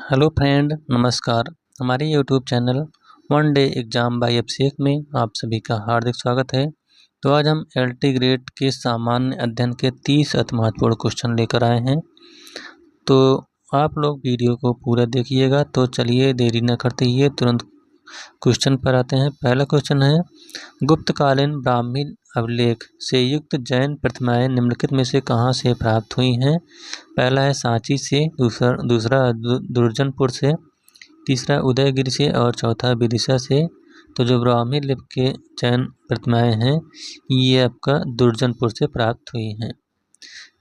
Hello friend, नमस्कार। हमारे YouTube channel one day exam by Abhishek में आप सभी का हार्दिक स्वागत है। तो आज हम एलटी ग्रेड के सामान्य अध्ययन के 30 अति महत्वपूर्ण क्वेश्चन लेकर आए हैं। तो आप लोग वीडियो को पूरा देखिएगा। तो चलिए देरी न करते हुए तुरंत क्वेश्चन पर आते हैं। पहला क्वेश्चन है, गुप्तकालीन ब्राह्मी अभिलेख से युक्त जैन प्रतिमाएं निम्नलिखित में से कहाँ से प्राप्त हुई हैं? पहला है सांची से, दूसरा दुर्जनपुर से, तीसरा उदयगिरि से और चौथा विदिशा से। तो जो ब्राह्मी लिपि के जैन प्रतिमाएं हैं ये आपका दुर्जनपुर से प्राप्त हुई हैं।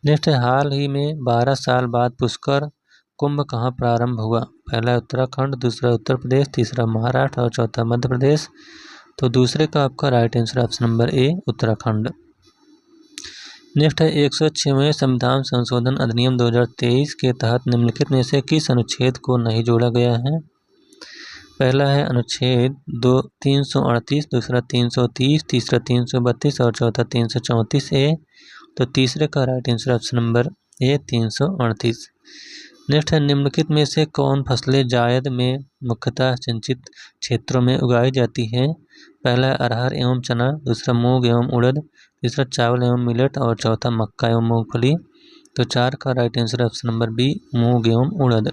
नेक्स्ट है, हाल ही में 12 साल बाद पुष्कर कुंभ कहाँ प्रारंभ हुआ? पहला उत्तराखंड, दूसरा उत्तर प्रदेश, तीसरा महाराष्ट्र और चौथा मध्य प्रदेश। तो दूसरे का आपका right answer option number A Uttarakhand. Next है, 106वें संविधान संशोधन अधिनियम 2023 के तहत निम्नलिखित में से किस अनुच्छेद को नहीं जोड़ा गया है? पहला है अनुच्छेद 338, दूसरा 330, तीसरा 332 और चौथा 334 ए। तो तीसरे का right answer option number A 338। Next है, निम्नलिखित में से कौन फसलें जायद में मुख्यतः सिंचित क्षेत्रों में उगाई जाती हैं? पहला अरहर एवं चना, दूसरा मूंग एवं उड़द, तीसरा चावल एवं मिलेट और चौथा मक्का एवं मूंगफली। तो 4 का right answer option number B मूंग एवं उड़द।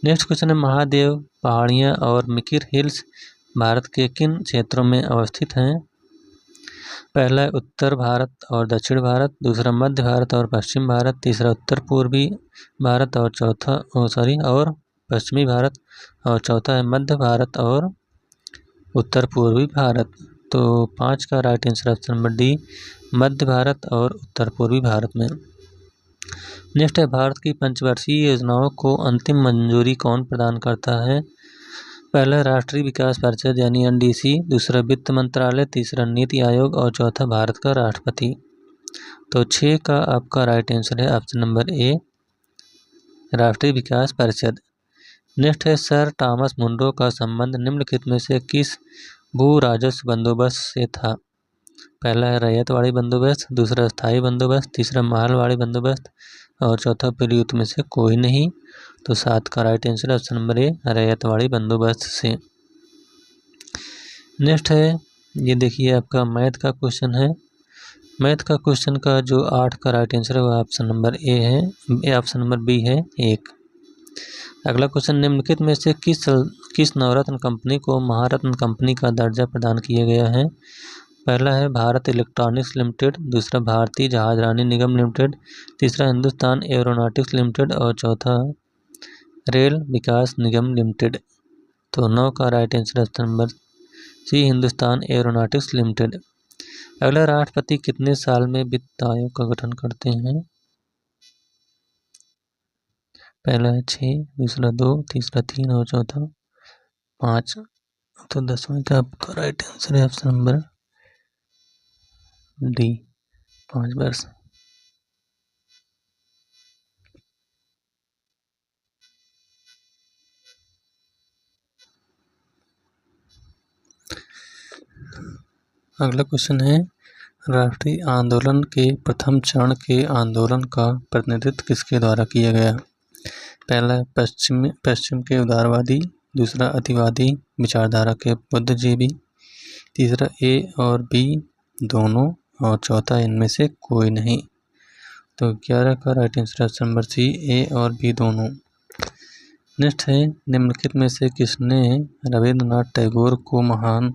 नेक्स्ट क्वेश्चन है, महादेव पहाड़ियाँ और मिकिर हिल्स भारत के किन क्षेत्रों में अवस्थित हैं? पहला है उत्तर भारत और दक्षिण भारत, दूसरा मध्य भारत और पश्चिम भारत, तीसरा उत्तर पूर्वी भारत और और पश्चिमी भारत और चौथा है मध्य भारत और उत्तर पूर्वी भारत। तो 5 का right answer option number D मध्य भारत और उत्तर पूर्वी भारत में। नेक्स्ट है, भारत की पंचवर्षीय योजनाओं को अंतिम मंजूरी कौन प्रदान करता है? पहला राष्ट्रीय विकास परिषद यानी एनडीसी, दूसरा वित्त मंत्रालय, तीसरा नीति आयोग और चौथा भारत का राष्ट्रपति। तो 6 का आपका राइट आंसर है ऑप्शन नंबर ए राष्ट्रीय विकास परिषद। नेक्स्ट है, सर थॉमस मुनरो का संबंध निम्नलिखित में से किस भू राजस्व बंदोबस्त से था? पहला है रैयतवाड़ी बंदोबस्त, दूसरा स्थायी बंदोबस्त, तीसरा महलवाड़ी बंदोबस्त और चौथा प्रयुक्त में से कोई नहीं। तो 7 का right answer option number A ryotwari बंदोबस्त से। नेक्स्ट है, ये देखिए आपका मैथ का क्वेश्चन है। मैथ का क्वेश्चन का जो 8 का राइट आंसर है वो ऑप्शन नंबर ए है, ऑप्शन नंबर बी है 1। अगला क्वेश्चन, निम्नलिखित में से किस नवरत्न कंपनी को महारत्न कंपनी का दर्जा प्रदान किया गया है? पहला है भारत इलेक्ट्रॉनिक्स लिमिटेड, दूसरा भारतीय जहाजरानी निगम लिमिटेड, तीसरा हिंदुस्तान एरोनॉटिक्स लिमिटेड और चौथा रेल विकास निगम लिमिटेड। तो 9 का right answer option number C Hindustan Aeronautics Limited. अगला, राष्ट्रपति कितने साल में वित्त आयोग का गठन करते हैं? पहला है 6, दूसरा 2, तीसरा 3 और चौथा 5। तो 10वें का आपका राइट आंसर है ऑप्शन नंबर डी 5 वर्ष। अगला क्वेश्चन है, राष्ट्रीय आंदोलन के प्रथम चरण के आंदोलन का प्रतिनिधित्व किसके द्वारा किया गया? पहला पश्चिम के उदारवादी, दूसरा अतिवादी विचारधारा के बुद्धिजीवी, तीसरा ए और बी दोनों और चौथा इनमें से कोई नहीं। तो 11 का right answer option number C A और बी दोनों। नेक्स्ट है, निम्नलिखित में से किसने रविंद्रनाथ टैगोर को महान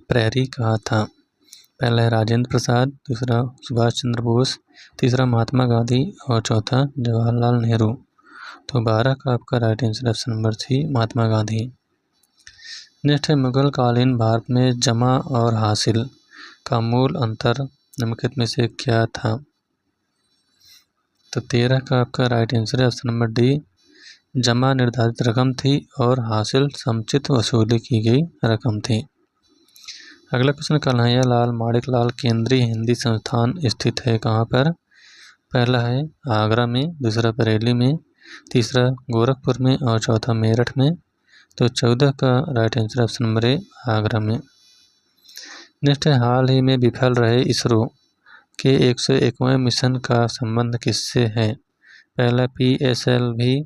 प्रहरी कहा था? पहला है राजेंद्र प्रसाद, दूसरा सुभाष चंद्र बोस, तीसरा महात्मा गांधी और चौथा जवाहरलाल नेहरू। तो 12 का आपका right answer option number C Mahatma Gandhi. Next है, मुगल कालीन भारत में जमा और हासिल का मूल अंतर निम्नलिखित में से क्या था? तो 13 का आपका राइट आंसर है ऑप्शन नंबर डी जमा निर्धारित रकम थी और हासिल समुचित वसूली की गई रकम थी। अगला क्वेश्चन, कन्हैया लाल माणिक लाल केंद्रीय हिंदी संस्थान स्थित है कहाँ पर? पहला है आगरा में, दूसरा बरेली में, तीसरा गोरखपुर में और चौथा मेरठ में। तो 14 का right answer option number A Agra में। नेक्स्ट है, हाल ही में विफल रहे इसरो के 101वें मिशन का संबंध किससे है? पहला PSLV,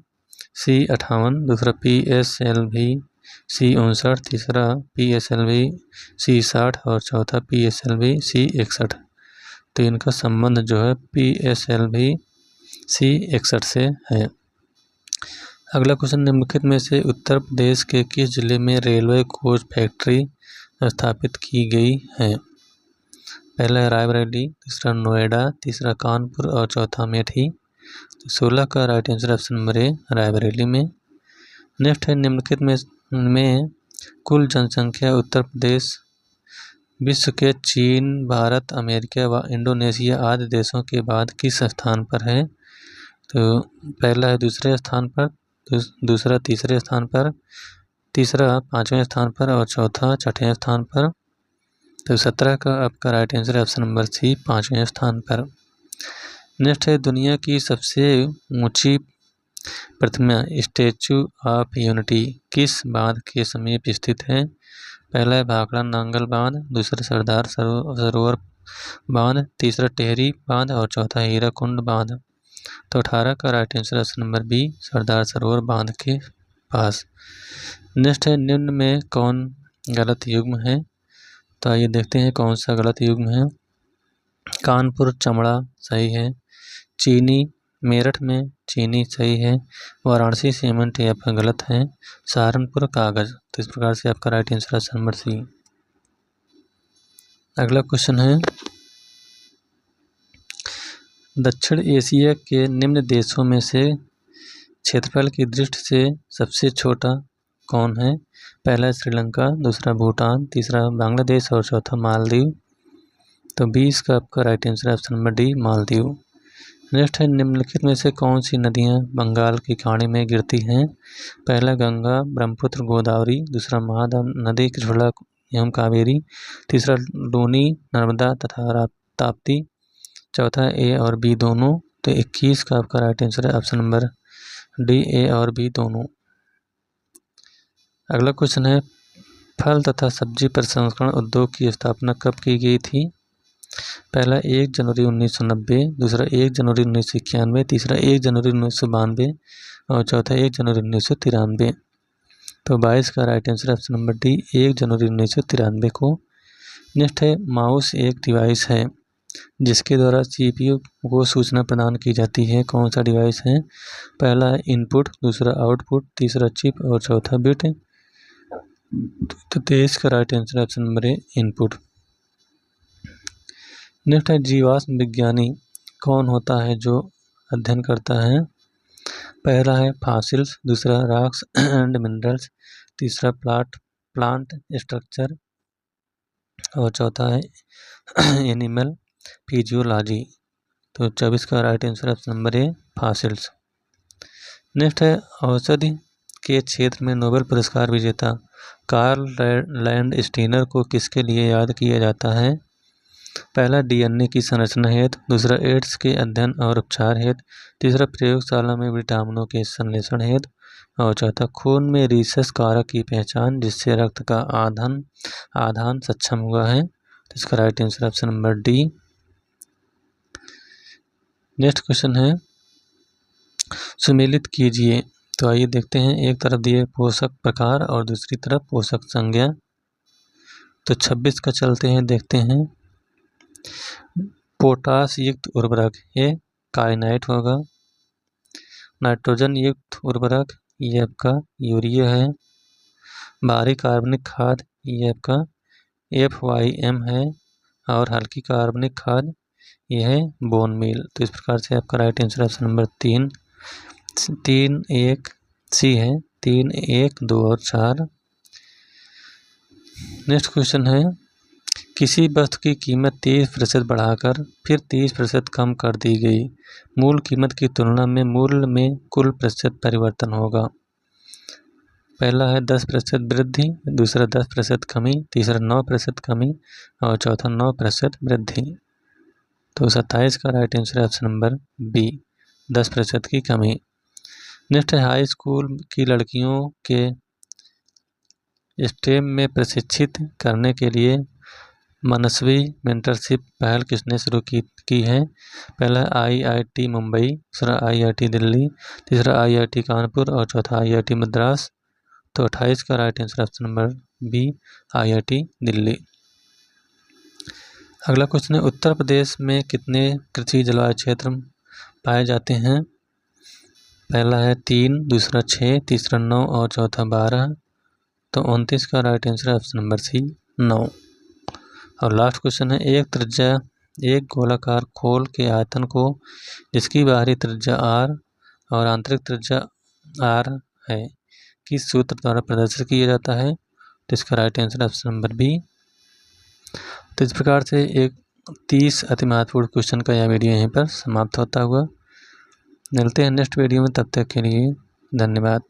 C58, दूसरा PSLV C59, तीसरा PSLV C60 और चौथा PSLV C61। तो इनका संबंध जो है PSLV C61 से है। अगला क्वेश्चन, निम्नलिखित में से उत्तर प्रदेश के किस जिले में रेलवे कोच फैक्ट्री स्थापित की गई है? पहला है रायबरेली, दूसरा नोएडा, तीसरा कानपुर और चौथा अमेठी। तो 16 का right answer option number A Raebareli में। नेक्स्ट है, निम्नलिखित में कुल जनसंख्या उत्तर प्रदेश विश्व के चीन, भारत, अमेरिका व इंडोनेशिया आदि देशों के बाद किस स्थान पर है? तो पहला है दूसरे स्थान पर, दूसरा तीसरे स्थान पर, तीसरा पाँचवें स्थान पर और चौथा छठवें स्थान पर। तो 17 का आपका right answer option number C पाँचवें स्थान पर। नेक्स्ट है, दुनिया की सबसे ऊंची प्रतिमा स्टैचू ऑफ यूनिटी किस बांध के समीप स्थित है? पहला है भाखड़ा नांगल बांध, दूसरा सरदार सरोवर बांध, तीसरा टेहरी बांध और चौथा हीराकुंड बांध। तो 18 का right answer option number B Sardar Sarovar बांध के पास। नेक्स्ट है, निम्न में कौन गलत युग्म है? तो आइए देखते हैं कौन सा गलत युग्म है। कानपुर चमड़ा सही है, चीनी मेरठ में चीनी सही है, वाराणसी सीमेंट ये आपका गलत है, सहारनपुर कागज। तो इस प्रकार से आपका right answer option number C. अगला क्वेश्चन है, दक्षिण एशिया के निम्न देशों में से क्षेत्रफल की दृष्टि से सबसे छोटा कौन है? पहला श्रीलंका, दूसरा भूटान, तीसरा बांग्लादेश और चौथा मालदीव। तो 20 का आपका right answer option number D Maldives. Next है, निम्नलिखित में से कौन सी नदियाँ बंगाल की खाड़ी में गिरती हैं? पहला गंगा, ब्रह्मपुत्र, गोदावरी, दूसरा महानदी कृष्णा एवं कावेरी, तीसरा लूनी, नर्मदा तथा ताप्ती, चौथा ए और बी दोनों। तो 21 का आपका राइट आंसर है ऑप्शन नंबर डी ए और बी दोनों। अगला क्वेश्चन है, फल तथा सब्जी प्रसंस्करण उद्योग की स्थापना कब की गई थी? पहला 1 जनवरी 1990, दूसरा 1 जनवरी 1991, तीसरा 1 जनवरी 1992 और चौथा 1 जनवरी 1993। तो 22 का right answer option number D 1 जनवरी 1993 को। नेक्स्ट है, माउस एक डिवाइस है जिसके द्वारा CPU को सूचना प्रदान की जाती है। कौन सा डिवाइस है? पहला है इनपुट, दूसरा आउटपुट, तीसरा चिप और चौथा बिट। तो 23 का right answer option number A input. Next है, जीवाश्म विज्ञानी कौन होता है जो अध्ययन करता है? पहला है फॉसिल्स, दूसरा रॉक्स एंड मिनरल्स, तीसरा प्लांट स्ट्रक्चर और चौथा है एनिमल फिजियोलॉजी। तो 24 का right answer option number A fossils. Next है, औषधि के क्षेत्र में नोबेल पुरस्कार विजेता कार्ल लैंडस्टीनर को किसके लिए याद किया जाता है? पहला DNA की संरचना हेतु, दूसरा एड्स के अध्ययन और उपचार हेतु, तीसरा प्रयोगशाला में विटामिनों के संश्लेषण हेतु और चौथा खून में रीसस कारक की पहचान जिससे रक्त का आधान सक्षम हुआ है। तो इसका right answer option number D. Next question है, सुमेलित कीजिए। तो आइए देखते हैं, एक तरफ दिए पोषक प्रकार और दूसरी तरफ पोषक संज्ञा। तो 26 का चलते हैं, देखते हैं। पोटास युक्त उर्वरक ये काइनाइट होगा। नाइट्रोजन युक्त उर्वरक ये आपका यूरिया है। भारी कार्बनिक खाद ये आपका FYM है और हल्की कार्बनिक खाद यह है बोन मील। तो इस प्रकार से आपका राइट आंसर ऑप्शन नंबर 3 1 सी है, 3 1 2 और 4। नेक्स्ट क्वेश्चन है, किसी वस्तु की कीमत 30% बढ़ाकर फिर 30% कम कर दी गई, मूल कीमत की तुलना में मूल्य में कुल प्रतिशत परिवर्तन होगा। पहला है 10% वृद्धि, दूसरा 10% कमी, तीसरा 9% कमी और चौथा 9% वृद्धि। तो 27 का right answer option number B 10% की कमी। नेक्स्ट है, हाई स्कूल की लड़कियों के स्टेम में प्रशिक्षित करने के लिए मनस्वी मेंटरशिप पहल किसने शुरू की है? पहला IIT मुंबई, दूसरा IIT दिल्ली, तीसरा IIT कानपुर और चौथा IIT मद्रास। तो 28 का right answer option number B IIT Delhi. अगला क्वेश्चन है, उत्तर प्रदेश में कितने कृषि जलवायु क्षेत्र पाए जाते हैं? पहला है 3, दूसरा 6, तीसरा 9 और चौथा 12। तो 29 का right answer option number C 9। और लास्ट क्वेश्चन है, एक गोलाकार खोल के आयतन को जिसकी बाहरी त्रिज्या r और आंतरिक त्रिज्या r है किस सूत्र द्वारा प्रदर्शित किया जाता है? तो इसका right answer option number B. तो इस प्रकार से एक 30 अति महत्वपूर्ण क्वेश्चन का यह वीडियो यहीं पर समाप्त होता हुआ। मिलते हैं नेक्स्ट वीडियो में, तब तक के लिए धन्यवाद।